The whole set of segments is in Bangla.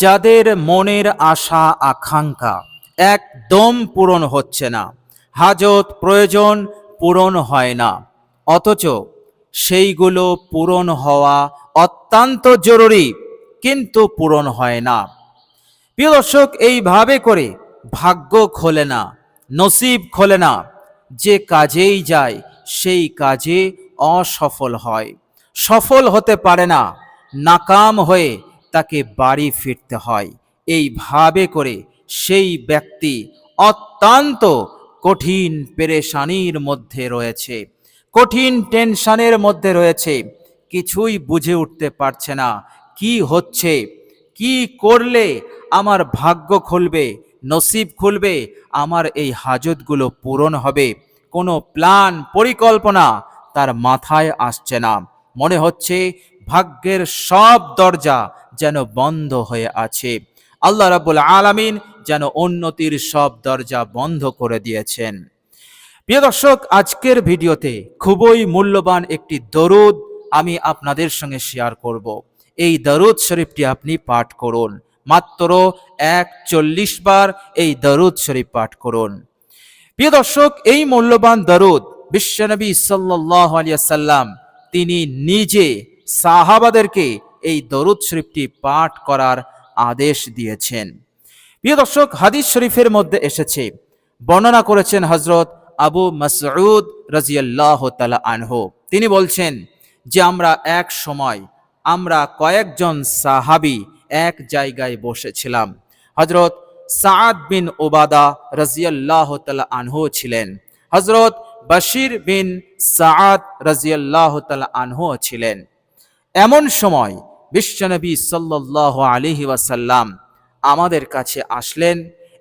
যাদের মনের আশা আকাঙ্ক্ষা একদম পূরণ হচ্ছে না, হাজত প্রয়োজন পূরণ হয় না, অথচ সেইগুলো পূরণ হওয়া অত্যন্ত জরুরি, কিন্তু পূরণ হয় না। প্রিয় দর্শক, এইভাবে করে ভাগ্য খোলে না, নসিব খোলে না। যে কাজেই যায় সেই কাজে অসফল হয়, সফল হতে পারে না, নাকাম হয়ে তাকে বাড়ি ফিরতে হয়। এইভাবে করে সেই ব্যক্তি অত্যন্ত কঠিন পেরেশানির মধ্যে রয়েছে, কঠিন টেনশনের মধ্যে রয়েছে, কিছুই বুঝে উঠতে পারছে না কি হচ্ছে, কি করলে আমার ভাগ্য খুলবে, নসিব খুলবে, আমার এই হাজতগুলো পূরণ হবে। কোনো প্ল্যান পরিকল্পনা তার মাথায় আসছে না। মনে হচ্ছে ভাগ্যের সব দরজা যেন বন্ধ হয়ে আছে। আল্লাহ রাব্বুল আলামিন যেন উন্নতির সব দরজা বন্ধ করে দিয়েছেন। প্রিয় দর্শক, আজকের ভিডিওতে খুবই মূল্যবান একটি দরুদ আমি আপনাদের সঙ্গে শেয়ার করব। এই দরুদ শরীফটি আপনি পাঠ করুন, মাত্র 41 বার এই দরুদ শরীফ পাঠ করুন। প্রিয় দর্শক, এই মূল্যবান দরুদ বিশ্বনবী সাল্লাল্লাহু আলাইহি ওয়াসাল্লাম তিনি নিজে সাহাবাদেরকে এই দরুদ শরীফটি পাঠ করার আদেশ দিয়েছেন। প্রিয় দর্শক, হাদিস শরীফের মধ্যে এসেছে, বর্ণনা করেছেন হযরত আবু মাসউদ রাদিয়াল্লাহু তাআলা আনহু। তিনি বলছেন যে আমরা কয়েকজন সাহাবী এক জায়গায় বসেছিলাম। হযরত সাআদ বিন উবাদা রাদিয়াল্লাহু তাআলা আনহু ছিলেন, হযরত বশির বিন সাআদ রাদিয়াল্লাহু তাআলা আনহু ছিলেন। এমন সময় বিশ্বনবী সাল্লাল্লাহু আলাইহি ওয়াসাল্লাম আমাদের কাছে আসলেন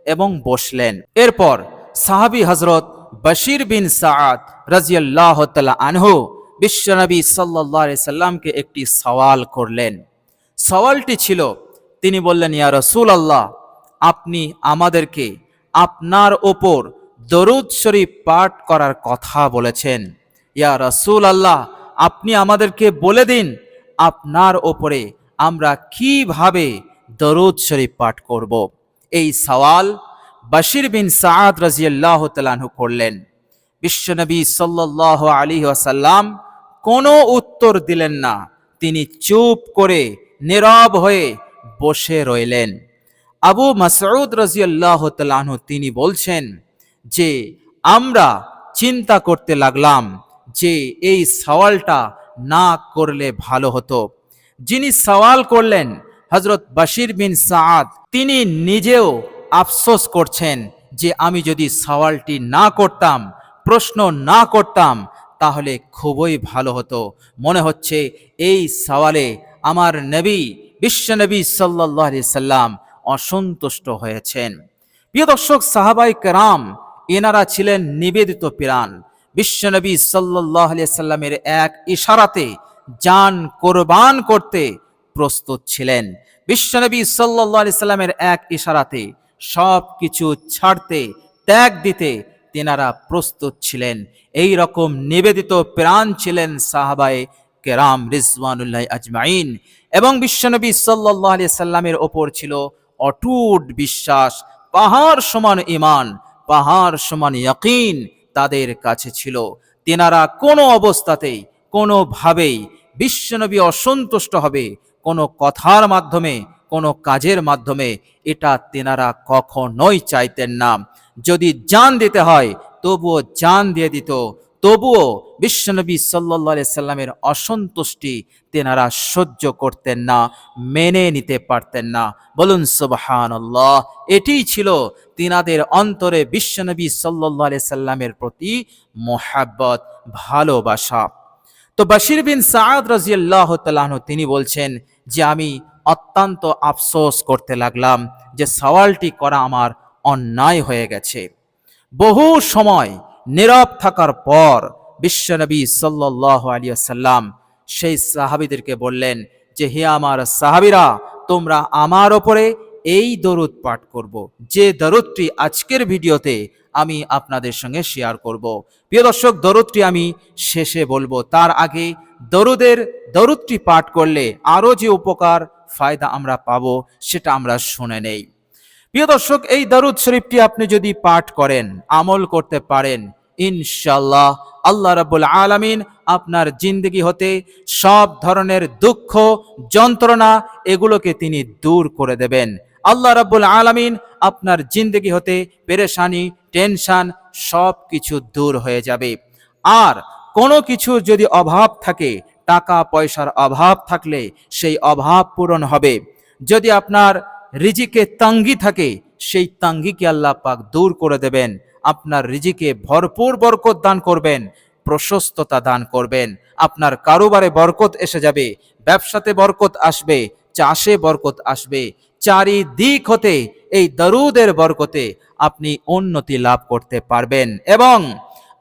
এবং বসলেন। এরপর সাহাবী হযরত বশির বিন সাআদ রাদিয়াল্লাহু তাআলা আনহু বিশ্বনবী সাল্লাল্লাহু আলাইহি সাল্লামকে একটি সওয়াল করলেন। সওয়ালটি ছিল, তিনি বললেন, ইয়া রাসূলুল্লাহ, আপনি আমাদেরকে আপনার ওপর দরুদ শরীফ পাঠ করার কথা বলেছেন। ইয়া রাসূলুল্লাহ, আপনি আমাদেরকে বলে দিন আপনার ওপরে আমরা কিভাবে দরুদ শরীফ পাঠ করব। এই সওয়াল বশির বিন সাআদ রাদিয়াল্লাহু তাআলা আনহু করলেন। বিশ্বনবী সাল্লাল্লাহু আলাইহি ওয়াসাল্লাম কোনো উত্তর দিলেন না, তিনি চুপ করে নীরব হয়ে বসে রইলেন। আবু মাসউদ রাদিয়াল্লাহু তাআলা আনহু তিনি বলছেন যে আমরা চিন্তা করতে লাগলাম যে এই সওয়ালটা না করলে ভালো হতো। যিনি সওয়াল করলেন হযরত বশির বিন সাআদ, তিনি নিজেও আফসোস করছেন যে আমি যদি সওয়ালটি না করতাম, প্রশ্ন না করতাম, তাহলে খুবই ভালো হতো। মনে হচ্ছে এই সওয়ালে আমার নবী বিশ্বনবী সাল্লাল্লাহু আলাইহি সাল্লাম অসন্তুষ্ট হয়েছেন। প্রিয় দর্শক, সাহাবায়ে কেরাম এনারা ছিলেন নিবেদিত প্রাণ। বিশ্বনবী সাল্লাল্লাহু আলাইহি সাল্লামের এক ইশারাতে জান কোরবান করতে প্রস্তুত ছিলেন। বিশ্বনবী সাল্লাল্লাহু আলাইহি সাল্লামের এক ইশারাতে সব কিছু ছাড়তে, ত্যাগ দিতে তেনারা প্রস্তুত ছিলেন। এই রকম নিবেদিত প্রাণ ছিলেন সাহাবায়ে কেরাম রিজওয়ানুল্লাহ আজমাইন। এবং বিশ্বনবী সাল্লাল্লাহু আলাইহি সাল্লামের ওপর ছিল অটুট বিশ্বাস, পাহাড় সমান ঈমান, পাহাড় সমান ইয়াকিন তাদের কাছে ছিল। তেনারা কোনো অবস্থাতেই, কোনোভাবেই বিশ্বনবী অসন্তুষ্ট হবে কোনো কথার মাধ্যমে, কোনো কাজের মাধ্যমে, এটা তেনারা কখনোই চাইতেন না। যদি জান দিতে হয় তবুও জান দিয়ে দিত, তবুও বিশ্বনবী সাল্লাল্লাহু আলাইহি সাল্লামের অসন্তুষ্টি তেনারা সহ্য করতেন না, মেনে নিতে পারতেন না। বলুন সুবহানাল্লাহ। এটিই ছিল তিনাদের অন্তরে বিশ্বনবী সাল্লাল্লাহু আলাইহি সাল্লামের প্রতি মহব্বত, ভালোবাসা। তো বশির বিন সাআদ রাদিয়াল্লাহু তাআলা আনহু তিনি বলছেন যে আমি অত্যন্ত আফসোস করতে লাগলাম যে সওয়ালটি করা আমার অন্যায় হয়ে গেছে। বহু সময় নীরব থাকার পর বিশ্বনবী সাল্লাল্লাহু আলাইহি ওয়াসাল্লাম সেই সাহাবীদেরকে বললেন যে হে আমার সাহাবীরা, তোমরা আমার ওপরে এই দরুদ পাঠ করব, যে দরুদটি আজকের ভিডিওতে আমি আপনাদের সঙ্গে শেয়ার করব। প্রিয় দর্শক, দরুদটি আমি শেষে বলবো, তার আগে দরুদটি পাঠ করলে আরও যে উপকার ফায়দা আমরা পাবো সেটা আমরা শুনে নেই। প্রিয় দর্শক, এই দরুদ শরীফটি আপনি যদি পাঠ করেন, আমল করতে পারেন, ইনশাআল্লাহ আল্লাহ রাব্বুল আলামিন আপনার জিন্দগি হতে সব ধরনের দুঃখ যন্ত্রণা এগুলোকে তিনি দূর করে দেবেন। আল্লাহ রাব্বুল আলামিন আপনার জিন্দগি হতে পেরেশানি, টেনশন সব কিছু দূর হয়ে যাবে। আর কোনো কিছু যদি অভাব থাকে, টাকা পয়সার অভাব থাকলে সেই অভাব পূরণ হবে। যদি আপনার রিজিকে তঙ্গি থাকে, সেই তঙ্গিকে আল্লাহ পাক দূর করে দেবেন। আপনার রিজিকে ভরপুর বরকত দান করবেন, প্রশস্ততা দান করবেন। আপনার কারোবারে বরকত এসে যাবে, ব্যবসাতে বরকত আসবে, চাষে বরকত আসবে। চারিদিক হতে এই দরুদের বরকতে আপনি উন্নতি লাভ করতে পারবেন এবং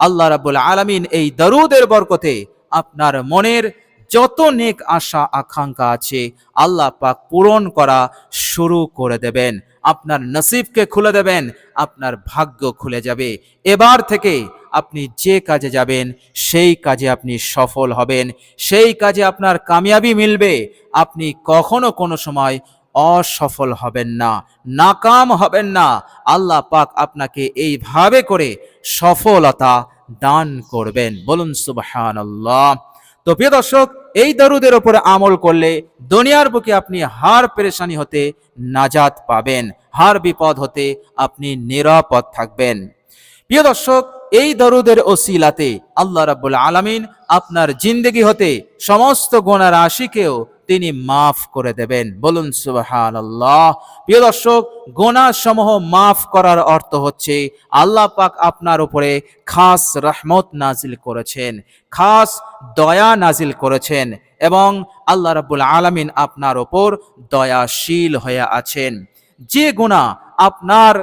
আল্লাহ রাব্বুল আলামিন এই দরুদের বরকতে আপনার মনের যত নেক আশা আকাঙ্ক্ষা আছে আল্লাহ পাক পূরণ করা শুরু করে দেবেন। আপনার নসিবকে খুলে দেবেন, আপনার ভাগ্য খুলে যাবে। এবার থেকে আপনি যে কাজে যাবেন সেই কাজে আপনি সফল হবেন, সেই কাজে আপনার কামিয়াবি মিলবে। আপনি কখনো কোনো সময় অসফল হবেন না, নাকাম হবেন না। আল্লাহ পাক আপনাকে এইভাবে করে সফলতা দান করবেন। বলুন সুবহানাল্লাহ। তো প্রিয় দর্শক, এই দরুদের উপরে আমল করলে দুনিয়ার বুকে আপনি হার পেরেশানি হতে নাজাত পাবেন, হার বিপদ হতে আপনি নিরাপদ থাকবেন। প্রিয় দর্শক, এই দরুদের ওসিলাতে আল্লাহ রাব্বুল আলামিন আপনার জিন্দগি হতে সমস্ত গুনাহ রাশিকেও তিনি মাফ করে দেবেন। বলুন সুবহানাল্লাহ। প্রিয় দর্শক, গুনাহ সমূহ মাফ করার অর্থ হচ্ছে আল্লাহ পাক আপনার উপরে খাস রহমত নাজিল করেছেন, খাস দয়া নাজিল করেছেন এবং আল্লাহ রাব্বুল আলামিন আপনার উপর দয়াশীল হয়ে আছেন। যে গুনাহ আপনার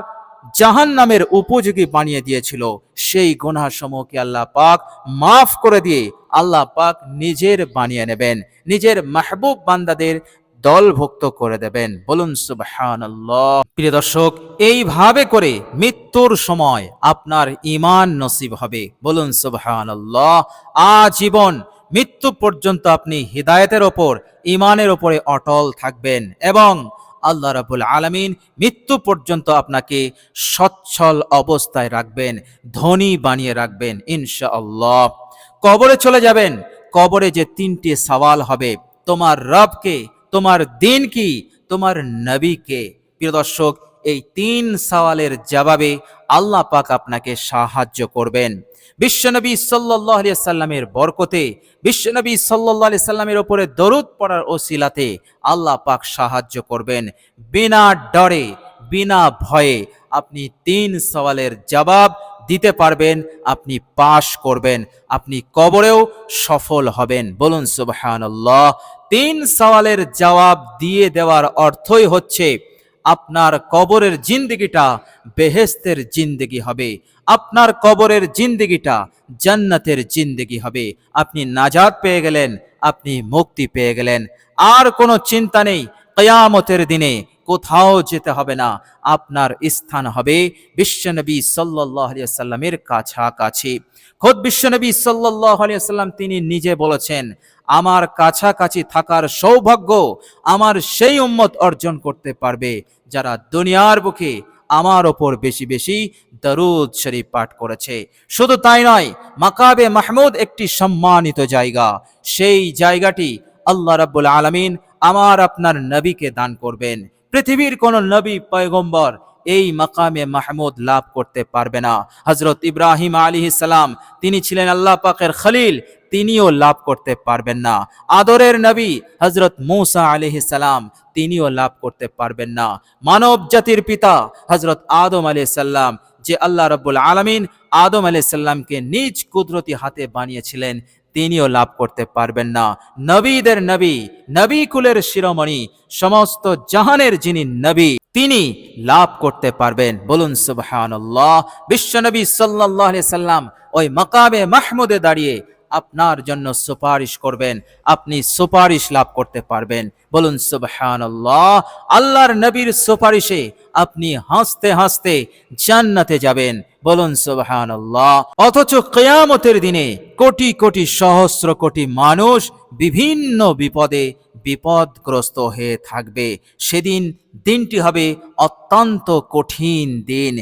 জাহান্নামের উপযোগী বানিয়ে দিয়েছিল, সেই গুনাহ সমূহকে আল্লাহ পাক মাফ করে দিয়ে আল্লাহ পাক নিজের বানিয়ে নেবেন, নিজের মাহবুব বান্দাদের দলভুক্ত করে দেবেন। বলুন সুবহানাল্লাহ। প্রিয় দর্শক, এইভাবে করে মৃত্যুর সময় আপনার ঈমান নসিব হবে। বলুন সুবহানাল্লাহ। আজীবন মৃত্যু পর্যন্ত আপনি হিদায়াতের ওপর, ঈমানের ওপরে অটল থাকবেন এবং আল্লাহ রাব্বুল আলামিন মৃত্যু পর্যন্ত আপনাকে সচ্ছল অবস্থায় রাখবেন, ধনী বানিয়ে রাখবেন ইনশাআল্লাহ। কবরে চলে যাবেন, কবরে যে তিনটি সওয়াল হবে, তোমার রবকে, তোমার দিন কি, তোমার নবীকে। প্রিয় দর্শক, এই তিন সওয়ালের জবাবে আল্লাহ পাক আপনাকে সাহায্য করবেন। বিশ্বনবী সাল্লাল্লাহু আলাইহি সাল্লামের বরকতে, বিশ্বনবী সাল্লাল্লাহু আলাইহি সাল্লামের উপরে দরুদ পড়ার ওসিলাতে আল্লাহ পাক সাহায্য করবেন। বিনা ডরে, বিনা ভয়ে আপনি তিন সওয়ালের জবাব দিতে পারবেন, আপনি পাশ করবেন, আপনি কবরেও সফল হবেন। বলুন সুবহানাল্লাহ। তিন সওয়ালের জবাব দিয়ে দেওয়ার অর্থই হচ্ছে আপনার কবরের জিন্দেগিটা বেহেশতের জিন্দেগি হবে, আপনার কবরের জিন্দেগিটা জান্নাতের জিন্দেগি হবে। আপনি নাজাত পেয়ে গেলেন, আপনি মুক্তি পেয়ে গেলেন। আর কোনো চিন্তা নেই, কিয়ামতের দিনে কোথাও যেতে হবে না, আপনার স্থান হবে বিশ্বনবী সাল্লাল্লাহু আলাইহি ওয়াসাল্লামের কাছাকাছি। খোদ বিশ্বনবী সাল্লাল্লাহু আলাইহি ওয়াসাল্লাম তিনি নিজে বলেছেন, আমার কাছাকাছি থাকার সৌভাগ্য আমার সেই উম্মত অর্জন করতে পারবে যারা দুনিয়ার বুকে আমার ওপর বেশি বেশি দরুদ শরীফ পাঠ করেছে। শুধু তাই নয়, মাকাবে মাহমুদ একটি সম্মানিত জায়গা, সেই জায়গাটি আল্লাহ রাব্বুল আলামিন আমার আপনার নবীকে দান করবেন। পৃথিবীর কোন নবী পয়গম্বর এই মাকামে মাহমুদ লাভ করতে পারবে না। হযরত ইব্রাহিম আলাইহিস সালাম, তিনি ছিলেন আল্লাহ পাকের খলিল, তিনিও লাভ করতে পারবেন না। আদরের নবী হযরত মূসা আলাইহিস সালাম, তিনিও লাভ করতে পারবেন না। মানব জাতির পিতা হযরত আদম আলাইহিস সালাম, যে আল্লাহ রাব্বুল আলামিন আদম আলাইহিস সালামকে নিজ কুদরতি হাতে বানিয়েছিলেন, তিনিও লাভ করতে পারবেন না। নবীদের নবী, নবী কুলের শিরোমণি, সমস্ত জাহানের যিনি নবী, তিনি লাভ করতে পারবেন। বলুন সুবহানাল্লাহ। বিশ্বনবী সাল্লাল্লাহু আলাইহি সাল্লাম ওই মাকামে মাহমুদে দাঁড়িয়ে আপনার জন্য সুপারিশ করবেন, আপনি সুপারিশ লাভ করতে পারবেন। বলুন সুবহানাল্লাহ। আল্লাহর নবীর সুপারিশে আপনি হাসতে হাসতে জান্নাতে যাবেন, বলুন সুবহানাল্লাহ। অথচ কিয়ামতের দিনে কোটি কোটি সহস্র কোটি মানুষ বিভিন্ন বিপদে বিপদগ্রস্ত হয়ে থাকবে। সেদিন দিনটি হবে অত্যন্ত কঠিন দিন,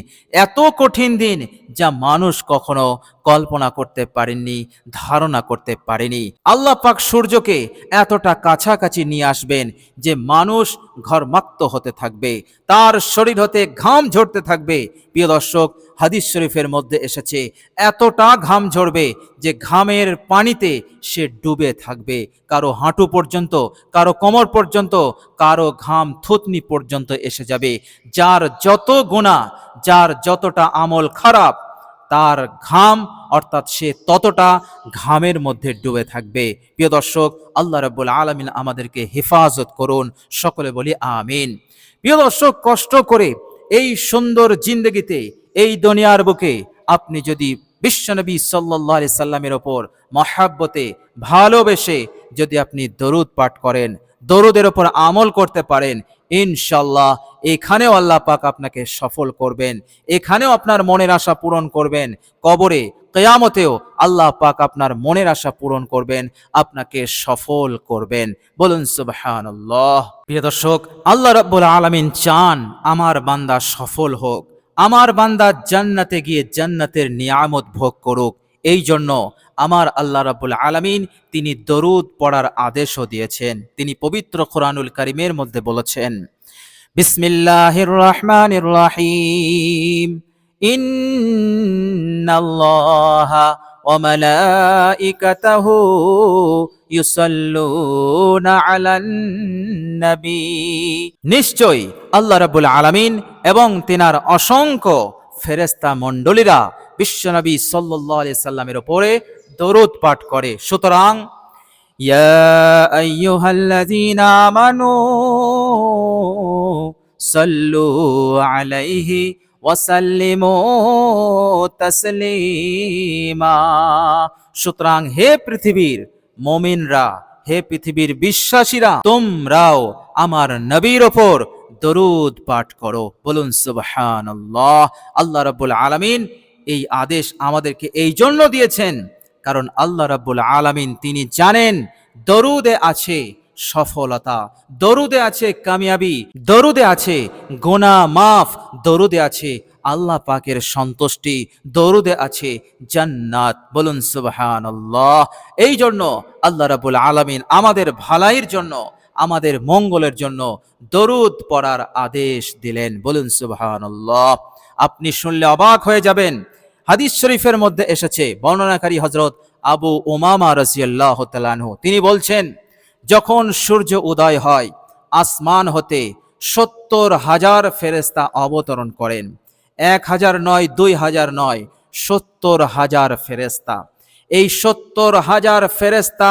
এত কঠিন দিন যা মানুষ কখনো কল্পনা করতে পারেননি, ধারণা করতে পারেনি। আল্লাহ পাক সূর্যকে এতটা কাছাকাছি নিয়ে আসবেন যে মানুষ ঘর্মাক্ত হতে থাকবে, তার শরীর হতে ঘাম ঝরতে থাকবে। প্রিয় দর্শক, হাদিস শরীফের মধ্যে এসেছে এতটা ঘাম ঝরবে যে ঘামের পানিতে সে ডুবে থাকবে, কারো হাঁটু পর্যন্ত, কারো কোমর পর্যন্ত, কারো ঘাম থুতনি পর্যন্ত এসে যাবে। যার যত গুনাহ, যার যতটা আমল খারাপ, তার ঘাম অর্থাৎ সে ততটা ঘামের মধ্যে ডুবে থাকবে। প্রিয় দর্শক, আল্লাহ রাব্বুল আলামিন আমাদেরকে হেফাজত করুন, সকলে বলি আমিন। প্রিয় দর্শক, কষ্ট করে এই সুন্দর জিন্দগিতে, এই দুনিয়ার বুকে আপনি যদি বিশ্বনবী সাল্লাল্লাহু আলাইহি সাল্লামের ওপর মহাব্বতে, ভালোবেসে যদি আপনি দরুদ পাঠ করেন, দরুদের ওপর আমল করতে পারেন, ইনশাল্লাহ এখানেও আল্লাহ পাক আপনাকে সফল করবেন, এখানেও আপনার মনের আশা পূরণ করবেন। কবরে, কিয়ামতেও আল্লাহ পাক আপনার মনের আশা পূরণ করবেন, আপনাকে সফল করবেন, বলুন সুবহানাল্লাহ। প্রিয় দর্শক, আল্লাহ রাব্বুল আলামিন চান আমার বান্দা সফল হোক, আমার বান্দা জান্নাতে গিয়ে জান্নাতের নিয়ামত ভোগ করুক। এই জন্য আমার আল্লাহ রাব্বুল আলামিন তিনি দরুদ পড়ার আদেশও দিয়েছেন। তিনি পবিত্র কোরআনুল কারীমের মধ্যে বলেছেন, বিসমিল্লাহির রহমানির রহিম, ইন্নাল্লাহা ওয়া মালাইকাতাহু ইউসাল্লুনা আলান নবী। নিশ্চয়ই আল্লাহ রাব্বুল আলামিন এবং তিনার অসংখ্য ফেরেশতা মণ্ডলীরা বিশ্বনবী সাল্লাল্লাহু আলাইহি সাল্লামের উপরে দরুদ পাঠ করে। সুতরাং ইয়া আইয়ুহাল্লাযীনা আমানু সাল্লু আলাইহি ওয়া সাল্লিমু তাসলিমা। সুতরাং হে পৃথিবীর মুমিনরা, হে পৃথিবীর বিশ্বাসীরা, তোমরাও আমার নবীর ওপর দরুদ পাঠ করো, বলুন সুবহানাল্লাহ। আল্লাহ রাব্বুল আলামিন এই আদেশ আমাদেরকে এই জন্য দিয়েছেন, কারণ আল্লাহ রাব্বুল আলামিন তিনি জানেন দরুদে আছে সফলতা, দরুদে আছে কামিয়াবি, দরুদে আছে গুনাহ মাফ, দরুদে আছে আল্লাহ পাকের সন্তুষ্টি, দরুদে আছে জান্নাত, বলুন সুবহানাল্লাহ। এই জন্য আল্লাহ রাব্বুল আলামিন আমাদের ভালাইয়ের জন্য, আমাদের মঙ্গলের জন্য দরুদ পড়ার আদেশ দিলেন, বলুন সুবহানাল্লাহ। আপনি শুনলে অবাক হয়ে যাবেন। হাদিস শরীফের মধ্যে এসেছে, বর্ণনাকারী হযরত আবু উমামা রাদিয়াল্লাহু তাআলা আনহু তিনি বলছেন, যখন সূর্য উদয় হয় আসমান হতে ৭০,০০০ ফেরেশতা অবতরণ করেন। ১,০০০ নয়, ২,০০০ নয়, ৭০,০০০ ফেরেশতা। এই ৭০,০০০ ফেরেশতা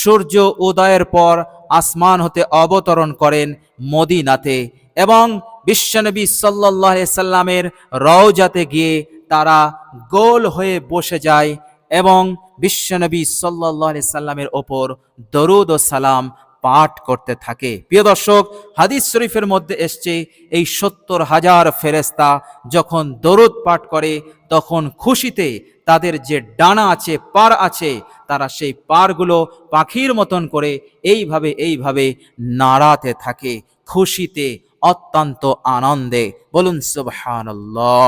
সূর্য উদয়ের পর আসমান হতে অবতরণ করেন মদিনাতে, এবং বিশ্বনবী সাল্লাল্লাহু আলাইহি সাল্লামের রওজাতে গিয়ে তারা গোল হয়ে বসে যায় এবং বিশ্বনবী সাল্লাল্লাহু আলাইহি সাল্লামের ওপর দরুদ ও সালাম পাঠ করতে থাকে। প্রিয় দর্শক, হাদিস শরীফের মধ্যে এসছে এই ৭০,০০০ ফেরেশতা যখন দরুদ পাঠ করে তখন খুশিতে তাদের যে ডানা আছে, পার আছে, তারা সেই পারগুলো পাখির মতন করে এইভাবে নাড়াতে থাকে খুশিতে, অত্যন্ত আনন্দে, বলুন সুবহানাল্লাহ।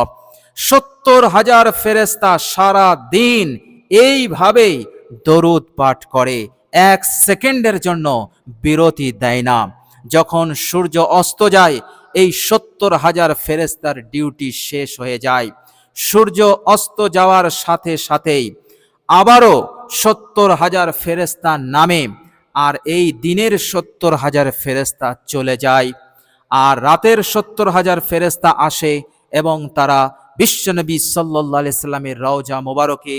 ৭০,০০০ ফেরেশতা সারা দিন এইভাবেই দরুদ পাঠ করে, এক সেকেন্ডের জন্য বিরতি দেয় না। যখন সূর্য অস্ত যায় এই ৭০,০০০ ফেরেশতার ডিউটি শেষ হয়ে যায়। সূর্য অস্ত যাওয়ার সাথে সাথেই আবারও ৭০,০০০ ফেরেশতা নামে, আর এই দিনের ৭০,০০০ ফেরেশতা চলে যায়, আর রাতের ৭০,০০০ ফেরেশতা আসে এবং তারা বিশ্বনবী সাল্লাল্লাহু আলাইহি সাল্লামের রওজা মোবারকে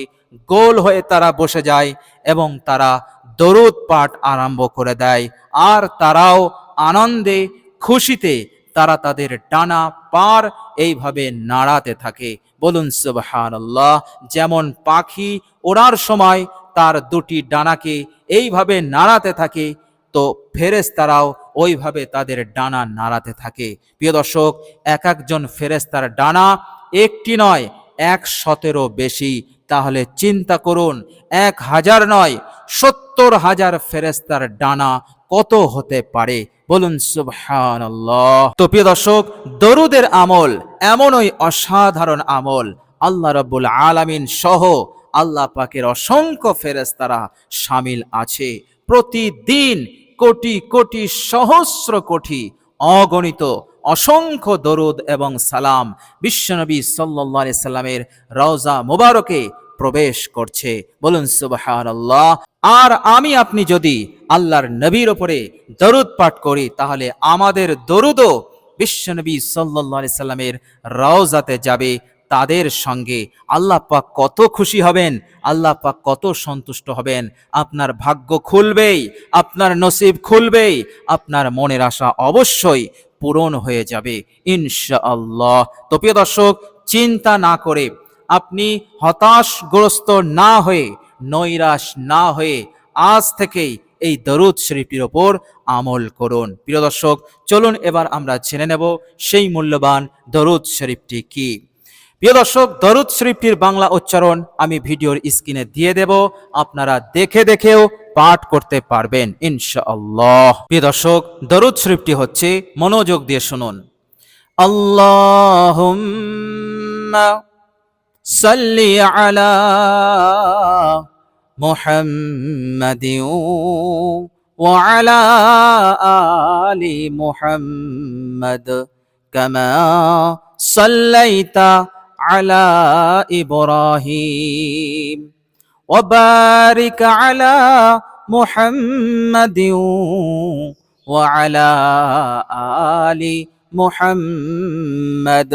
গোল হয়ে তারা বসে যায় এবং তারা দরুদ পাঠ আরম্ভ করে দেয়, আর তারাও আনন্দে খুশিতে তারা তাদের ডানা পার এইভাবে নাড়াতে থাকে, বলুন সুবহানাল্লাহ। যেমন পাখি ওড়ার সময় তার দুটি ডানাকে এইভাবে নাড়াতে থাকে, তো ফেরেশতারাও ওইভাবে তাদের ডানা নাড়াতে থাকে। প্রিয় দর্শক, এক একজন ফেরেশতার ডানা একটি নয়, 100-এরও বেশি। তাহলে চিন্তা করুন, 1000 নয়, 70,000 ফেরেশতার ডানা কত হতে পারে? বলুন সুবহানাল্লাহ। তো প্রিয় দর্শক, দরুদের আমল এমনই অসাধারণ আমল, আল্লাহ রাব্বুল আলামিন সহ আল্লাহ পাকের অসংখ্য ফেরেশতারা শামিল আছে। প্রতিদিন কোটি কোটি সহস্র কোটি অগণিত অসংখ্য দরুদ এবং সালাম বিশ্বনবী সাল্লাল্লাহু আলাইহি সাল্লামের রওজা মুবারকে প্রবেশ করছে। বলুন সুবহানাল্লাহ। আর আমি আপনি যদি আল্লাহর নবীর ওপরে দরুদ পাঠ করি, তাহলে আমাদের দরুদও বিশ্বনবী সাল্লাল্লাহু আলাইহি সাল্লামের রওজাতে যাবে। তাদের সঙ্গে আল্লাহ পাক কত খুশি হবেন, আল্লাহ পাক কত সন্তুষ্ট হবেন। আপনার ভাগ্য খুলবেই, আপনার নসিব খুলবেই, আপনার মনের আশা অবশ্যই পূরণ হয়ে যাবে ইনশাআল্লাহ। তো প্রিয় দর্শক, চিন্তা না করে, আপনি হতাশগ্রস্ত না হয়ে, নৈরাশ না হয়ে আজ থেকেই এই দরুদ শরীফটির ওপর আমল করুন। প্রিয় দর্শক, চলুন এবার আমরা জেনে নেব সেই মূল্যবান দরুদ শরীফটি কি। প্রিয় দর্শক, দরুদ শরীফটির বাংলা উচ্চারণ আমি ভিডিওর স্ক্রিনে দিয়ে দেব, আপনারা দেখে দেখেও পাঠ করতে পারবেন ইনশাআল্লাহ। প্রিয় দর্শক, দরুদ শরীফটি হচ্ছে, মনোযোগ দিয়ে শুনুন। আল্লাহুম্মা সাল্লি আলা মুহাম্মাদিন ওয়া আলা আলি মুহাম্মাদ কামা সাল্লাইতা আলা ইব্রাহিম ওয়া বারিক আলা মুহাম্মাদিন ওয়া আলা আলি মুহাম্মাদ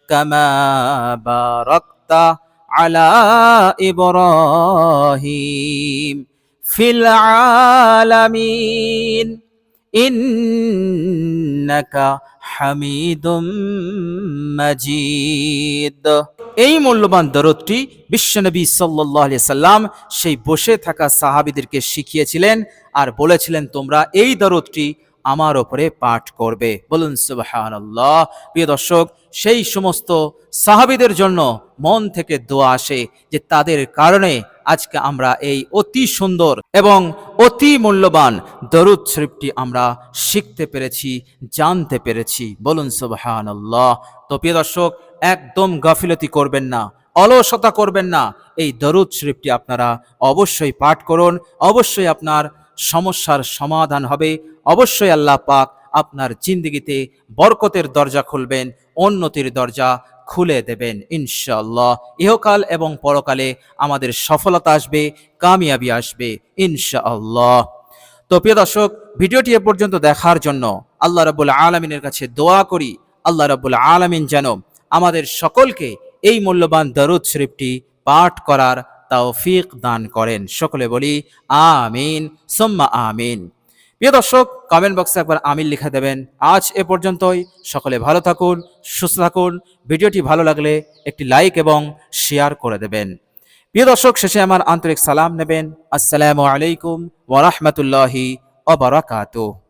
কামা বারাকতা আলা ইব্রাহিম ফিল আলামিন ইন্নাকা হামিদুম মাজিদ। এই মূল্যবান দরুদটি বিশ্বনবী সাল্লাল্লাহু আলাইহি সাল্লাম সেই বসে থাকা সাহাবীদেরকে শিখিয়েছিলেন আর বলেছিলেন, তোমরা এই দরুদটি আমার উপরে পাঠ করবে। বলুন সুবহানাল্লাহ। প্রিয় দর্শক, সেই সমস্ত সাহাবীদের জন্য মন থেকে দোয়া আসে যে তাদের কারণে আজকে আমরা এই অতি সুন্দর এবং অতি মূল্যবান দরুদ শরীফটি আমরা শিখতে পেরেছি, জানতে পেরেছি। বলুন সুবহানাল্লাহ। তো প্রিয় দর্শক, একদম গাফিলতি করবেন না, অলসতা করবেন না। এই দরুদ শরীফটি আপনারা অবশ্যই পাঠ করুন, অবশ্যই আপনার সমস্যার সমাধান হবে। অবশ্যই আল্লাহ পাক আপনার জিন্দেগিতে বরকতের দরজা খুলবেন, উন্নতির দরজা খুলে দেবেন ইনশাআল্লাহ। ইহকাল এবং পরকালে আমাদের সফলতা আসবে, কামিয়াবি আসবে ইনশাআল্লাহ। তো প্রিয় দর্শক, ভিডিওটি এ পর্যন্ত দেখার জন্য আল্লাহ রাব্বুল আলামিনের কাছে দোয়া করি, আল্লাহ রাব্বুল আলামিন যেন আমাদের সকলকে এই মূল্যবান দরুদ শরীফটি পাঠ করার তৌফিক দান করেন। সকলে বলি আমিন সুম্মা আমিন। প্রিয় দর্শক, কমেন্ট বক্সে একবার আমিন লিখে দেবেন। আজ এ পর্যন্তই। সকলে ভালো থাকুন, সুস্থ থাকুন। ভিডিওটি ভালো লাগলে একটি লাইক এবং শেয়ার করে দেবেন। প্রিয় দর্শক, শেষে আমার আন্তরিক সালাম নেবেন। আসসালামু আলাইকুম ওয়া রাহমাতুল্লাহি ওয়া বারাকাতুহু।